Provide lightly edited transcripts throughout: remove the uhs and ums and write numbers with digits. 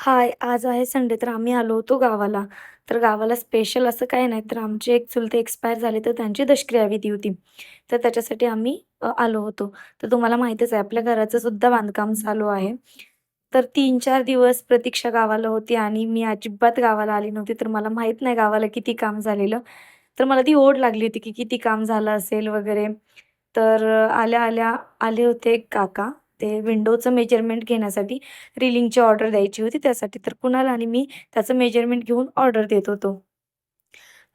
हाय, आज आहे संडे तर आम्ही आलो होतो गावाला. तर गावाला स्पेशल असं काही नाही, तर आमचे एक चुलते एक्सपायर झाले, तर त्यांची दशक्रिया विधी होती. तर त्याच्यासाठी आम्ही आलो होतो. तर तुम्हाला माहीतच आहे आपल्या घराचं सुद्धा बांधकाम चालू आहे. तर 3-4 दिवस प्रतीक्षा गावाला होती आणि मी अजिबात गावाला आली नव्हती. तर मला माहीत नाही गावाला किती काम झालेलं. तर मला ती ओढ लागली होती, की किती काम झालं असेल वगैरे. तर आल्या-आल्या आले होते एक काका. ते विंडोचं मेजरमेंट घेण्यासाठी रीलिंगची ऑर्डर द्यायची होती त्यासाठी. तर कुणाला आणि मी त्याचं मेजरमेंट घेऊन ऑर्डर देत होतो.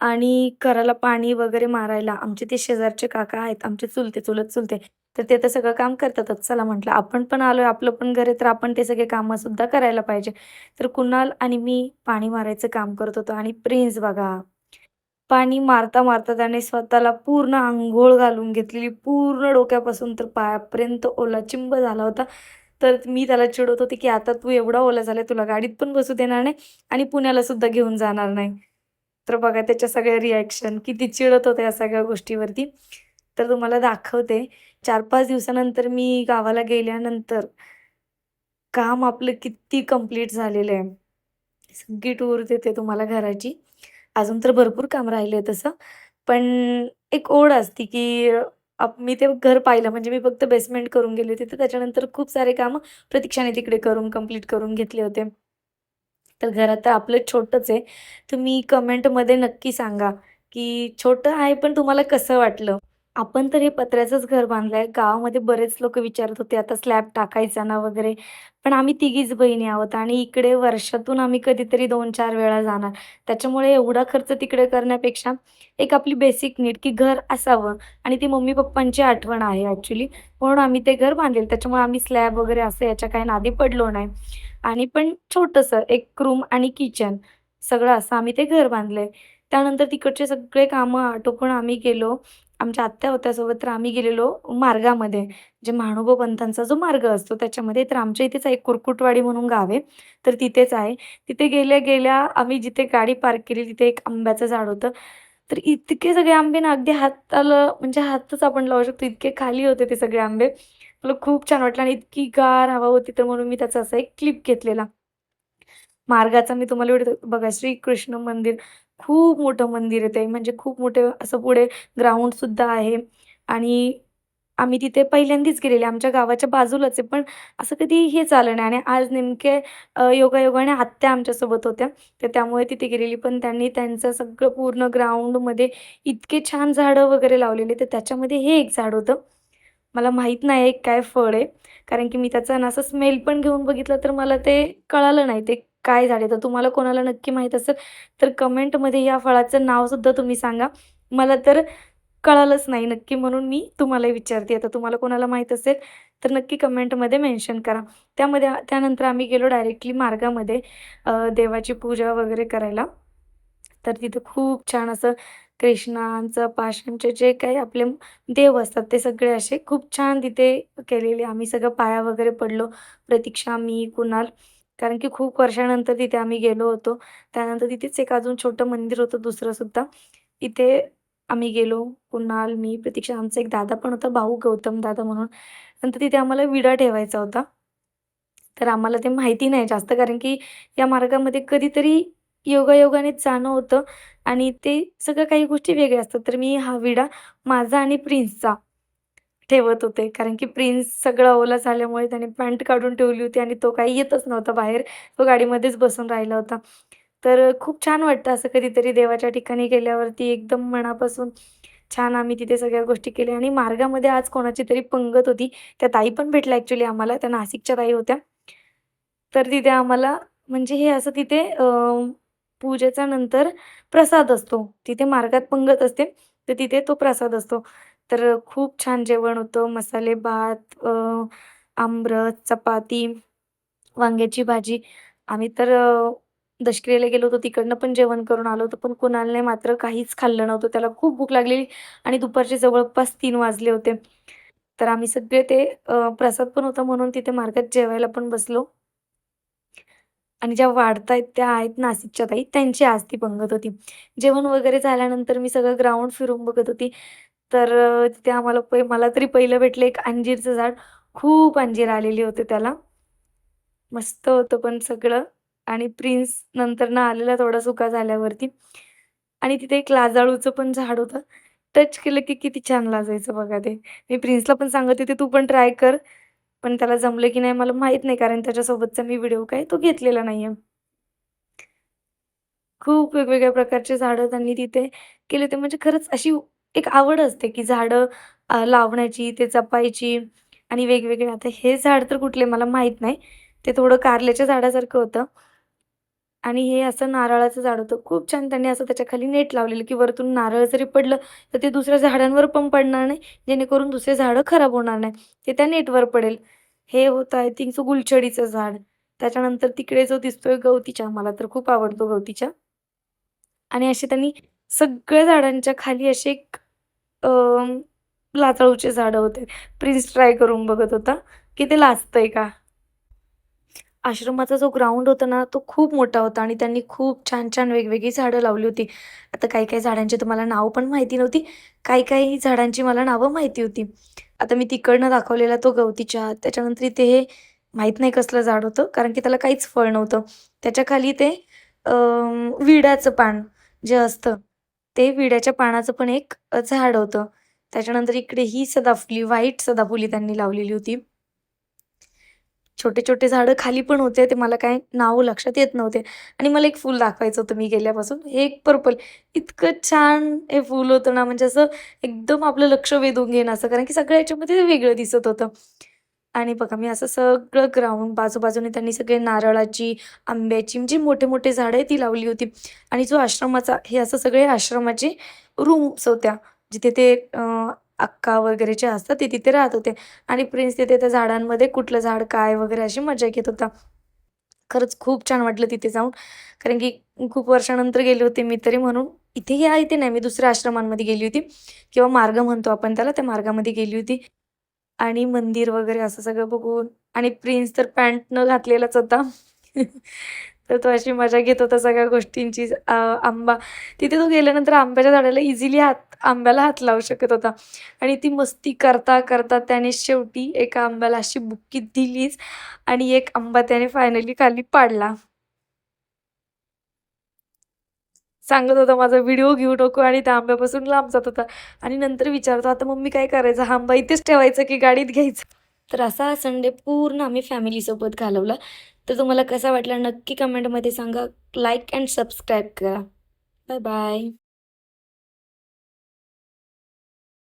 आणि घराला पाणी वगैरे मारायला आमचे ते शेजारचे काका आहेत, आमचे चुलते, चुलत चुलते. तर ते तर सगळं काम करतातच. चला म्हटलं आपण पण आलोय, आपलं पण घर आहे, तर आपण ते सगळे कामंसुद्धा करायला पाहिजे. तर कुणाल आणि मी पाणी मारायचं काम करत होतो आणि प्रिन्स बघा, पाणी मारता-मारता त्याने स्वतःला पूर्ण अंघोळ घालून घेतलेली. पूर्ण डोक्यापासून तर पायापर्यंत ओलाचिंब झाला होता. तर मी त्याला चिडवत होते, की "आता तू एवढा ओला झालाय, तुला गाडीत पण बसू देणार नाही आणि पुण्याला सुद्धा घेऊन जाणार नाही." तर बघा त्याच्या सगळ्या रिएक्शन किती चिडत होत्या या सगळ्या गोष्टीवरती. तर तुम्हाला दाखवते 4-5 दिवसानंतर मी गावाला गेल्यानंतर काम आपलं किती कंप्लीट झालेलं आहे. सगळी टूर देते तुम्हाला घराची. अजून तर भरपूर काम राहिलंय तसं. पण एक ओढ असते, की मी ते घर पाहिलं म्हणजे मी फक्त बेसमेंट करून गेली होती. तर त्याच्यानंतर खूप सारे कामं प्रतीक्षाने तिकडे कंप्लीट करून घेतले होते. तर घरात तर आपलं छोटंच आहे. तुम्ही कमेंटमध्ये नक्की सांगा, की छोटं आहे पण तुम्हाला कसं वाटलं? आपण तर हे पत्र्याचंच घर बांधलंय. गावामध्ये बरेच लोकं विचारत होते, आता स्लॅब टाकायचा ना वगैरे. पण आम्ही तिघीच बहिणी आहोत आणि इकडे वर्षातून आम्ही कधीतरी 2-4 वेळा जाणार. त्याच्यामुळे एवढा खर्च तिकडे करण्यापेक्षा एक आपली बेसिक नीड, की घर असावं आणि ती मम्मी-पप्पांची आठवण आहे ॲक्चुअली. म्हणून आम्ही ते घर बांधलेलं. त्याच्यामुळे आम्ही स्लॅब वगैरे असं याच्या काही नादी पडलो नाही. आणि पण छोटंसं एक रूम आणि किचन सगळं असं आम्ही ते घर बांधलंय. त्यानंतर तिकडचे सगळे कामं आटोपून आम्ही गेलो. आमच्या आत्या होत्या सोबत, तर आम्ही गेलेलो मार्गामध्ये. जे म्हानुबा पंथांचा जो मार्ग असतो त्याच्यामध्ये. तर आमच्या इथेच आहे एक कुरकुटवाडी म्हणून गाव आहे. तर तिथेच आहे. तिथे गेल्या-गेल्या आम्ही जिथे गाडी पार्क केली तिथे एक आंब्याचं झाड होतं. तर इतके सगळे आंबे ना अगदी हाताला म्हणजे हातच आपण लावू शकतो इतके खाली होते ते सगळे आंबे. मला खूप छान वाटलं आणि इतकी गार हवा होती तर म्हणून मी त्याचा असा एक क्लिप घेतलेला. मार्गाचा मी तुम्हाला व्हिडिओ बघा श्रीकृष्ण मंदिर खूप मोठं मंदिर आहे ते. म्हणजे खूप मोठे असं पुढे ग्राउंडसुद्धा आहे आणि आम्ही तिथे पहिल्यांदाच गेलेले. आमच्या गावाच्या बाजूलाच आहे. पण असं कधी हेच आलं नाही आणि आज नेमके योगायोगाने आत्या आमच्यासोबत होत्या. तर त्यामुळे तिथे गेलेली. पण त्यांनी त्यांचं सगळं पूर्ण ग्राउंडमध्ये इतके छान झाडं वगैरे लावलेले. तर त्याच्यामध्ये हे एक झाड होतं. मला माहीत नाही काय फळ आहे. कारण की मी त्याचा ना असा स्मेल पण घेऊन बघितलं तर मला ते कळालं नाही ते काय झाड आहे. तर तुम्हाला कोणाला नक्की माहीत असेल तर कमेंटमध्ये या फळाचं नावसुद्धा तुम्ही सांगा. मला तर कळालंच नाही नक्की म्हणून मी तुम्हाला विचारते. आता तुम्हाला कोणाला माहीत असेल तर नक्की कमेंटमध्ये मेन्शन करा. त्यानंतर आम्ही गेलो डायरेक्टली मार्गामध्ये देवाची पूजा वगैरे करायला. तर तिथं खूप छान असं कृष्णांचं, पाशांचे जे काही आपले देव असतात ते सगळे असे खूप छान तिथे केलेले. आम्ही सगळं पाया वगैरे पडलो. प्रतीक्षा, मी, कुणाल. कारण की खूप वर्षानंतर तिथे आम्ही गेलो होतो. त्यानंतर तिथेच एक अजून छोटं मंदिर होतं दुसरं सुद्धा. इथे आम्ही गेलो. कुणाल, मी, प्रतीक्षा, आमचा एक दादा पण होता, भाऊ गौतम दादा म्हणून. नंतर तिथे आम्हाला विडा ठेवायचा होता. तर आम्हाला ते माहिती नाही जास्त कारण की या मार्गामध्ये कधीतरी योगायोगानेच जाणं होतं आणि ते सगळं काही गोष्टी वेगळ्या असतात. तर मी हा विडा माझा आणि प्रिन्सचा ठेवत होते. कारण की प्रिन्स सगळा ओला झाल्यामुळे त्याने पॅन्ट काढून ठेवली होती आणि तो काही येतच नव्हता बाहेर. तो गाडीमध्येच बसून राहिला होता. तर खूप छान वाटतं असं कधीतरी देवाच्या ठिकाणी गेल्यावरती एकदम मनापासून छान आम्ही तिथे सगळ्या गोष्टी केल्या आणि मार्गामध्ये आज कोणाची तरी पंगत होती. त्या ताई पण भेटल्या ॲक्चुअली आम्हाला. त्या नाशिकच्या ताई होत्या. तर तिथे आम्हाला म्हणजे हे असं तिथे पूजेच्या नंतर प्रसाद असतो. तिथे मार्गात पंगत असते, तर तिथे तो प्रसाद असतो. तर खूप छान जेवण होतं. मसाले भात, आमरस, चपाती, वांग्याची भाजी. आम्ही तर दशक्रियेला गेलो होतो तिकडनं पण जेवण करून आलो होतो. पण कुणालने मात्र काहीच खाल्लं नव्हतं. त्याला खूप भूक लागलेली आणि दुपारचे जवळपास 3 वाजले होते. तर आम्ही सगळे ते प्रसाद पण होता म्हणून तिथे मार्गात जेवायला पण बसलो. आणि ज्या वाढतायत त्या आहेत नाशिकच्या ताई, त्यांची आज ती पंगत होती. जेवण वगैरे झाल्यानंतर मी सगळं ग्राउंड फिरून बघत होती. तर तिथे आम्हाला मला तरी पहिलं भेटलं एक अंजीरचं झाड. खूप अंजीर आलेली होते त्याला. मस्त होतं पण सगळं. आणि प्रिन्स नंतर ना आलेला थोडा सुका झाल्यावरती. आणि तिथे एक लाजाळूचं पण झाड होतं. टच केलं की किती छान लाजायचं बघा ते. मी प्रिन्सला पण सांगत होते, "तू पण ट्राय कर." पण त्याला जमलं की नाही मला माहीत नाही, कारण त्याच्यासोबतचा मी व्हिडिओ काही तो घेतलेला नाहीये. खूप वेगवेगळ्या प्रकारचे झाडं त्यांनी तिथे केले होते. म्हणजे खरंच अशी एक आवड असते, की झाडं लावण्याची, ते जपायची आणि वेगवेगळे. आता हे झाड तर कुठले मला माहीत नाही. ते थोडं कारल्याच्या झाडासारखं होतं आणि हे असं नारळाचं झाड होतं. खूप छान त्यांनी असं त्याच्याखाली नेट लावलेलं, की वरतून नारळ जरी पडलं, तर ते दुसऱ्या झाडांवर पण पडणार नाही, जेणेकरून दुसरे झाडं खराब होणार नाही. ते त्या नेटवर पडेल. हे होतं आय थिंक सो गुलछडीचं झाड. त्याच्यानंतर तिकडे जो दिसतोय गवतीच्या, मला तर खूप आवडतो गवतीच्या. आणि असे त्यांनी सगळ्या झाडांच्या खाली असे एक लाजाळूचे झाडं होते. प्रिन्स ट्राय करून बघत होता, की ते लाजतंय का? आश्रमाचा जो ग्राउंड होता ना, तो खूप मोठा होता आणि त्यांनी खूप छान-छान वेगवेगळी झाडं लावली होती. आता काही-काही झाडांची तर मला नाव पण माहिती नव्हती. काही-काही झाडांची मला नावं माहिती होती. आता मी तिकडनं दाखवलेला तो गवतीच्या, त्याच्यानंतर इथे हे माहीत नाही कसलं झाड होतं, कारण की त्याला काहीच फळ नव्हतं. त्याच्या खाली ते विड्याचं पान जे असतं, ते विड्याच्या पानाचं पण एक झाड होतं. त्याच्यानंतर इकडे ही सदाफुली, व्हाईट सदाफुली त्यांनी लावलेली होती. छोटे-छोटे झाडं खाली पण होते. ते मला काय नाव लक्षात येत नव्हते आणि मला एक फूल दाखवायचं होतं मी गेल्यापासून. हे एक पर्पल इतकं छान हे फूल होतं ना, म्हणजे असं एकदम आपलं लक्ष वेधून घेईन असं, कारण की सगळ्या ह्याच्यामध्ये ते वेगळं दिसत होतं. आणि बघा मी असं सगळं ग्राउंड बाजूबाजूने त्यांनी सगळे नारळाची, आंब्याची म्हणजे मोठे-मोठे झाडं ती लावली होती. आणि जो आश्रमाचा हे असं सगळे आश्रमाचे रूम्स होत्या. जिथे ते अक्का वगैरे जे असतात ते तिथे राहत होते. आणि प्रिन्स तिथे त्या झाडांमध्ये कुठलं झाड काय वगैरे अशी मजा घेत होता. खरंच खूप छान वाटलं तिथे जाऊन. कारण की खूप वर्षानंतर गेले होते मी तरी, म्हणून इथे या इथे नाही, मी दुसऱ्या आश्रमांमध्ये गेली होती किंवा मार्ग म्हणतो आपण त्याला, त्या मार्गामध्ये गेली होती. आणि मंदिर वगैरे असं सगळं बघून आणि प्रिन्स तर पॅन्ट न घातलेलाच होता. तर तो अशी मजा घेत होता सगळ्या गोष्टींची. आंबा तिथे तो गेल्यानंतर आंब्याच्या झाडाला इझिली आंब्याला हात लावू शकत होता आणि ती मस्ती करता त्याने शेवटी एका आंब्याला अशी बुक्की दिलीच आणि एक आंबा त्याने फायनली खाली पाडला. सांगत होता माझा व्हिडिओ घेऊ नको आणि त्या आंब्यापासून लांब जात होता आणि नंतर विचारतो, "आता मम्मी काय करायचं? हा आंबा इथेच ठेवायचा की गाडीत घ्यायचा?" तर असा संडे पूर्ण आम्ही फॅमिलीसोबत घालवला. तर तुम्हाला कसा वाटला नक्की कमेंटमध्ये सांगा. लाईक अँड सबस्क्राईब करा. Bye bye.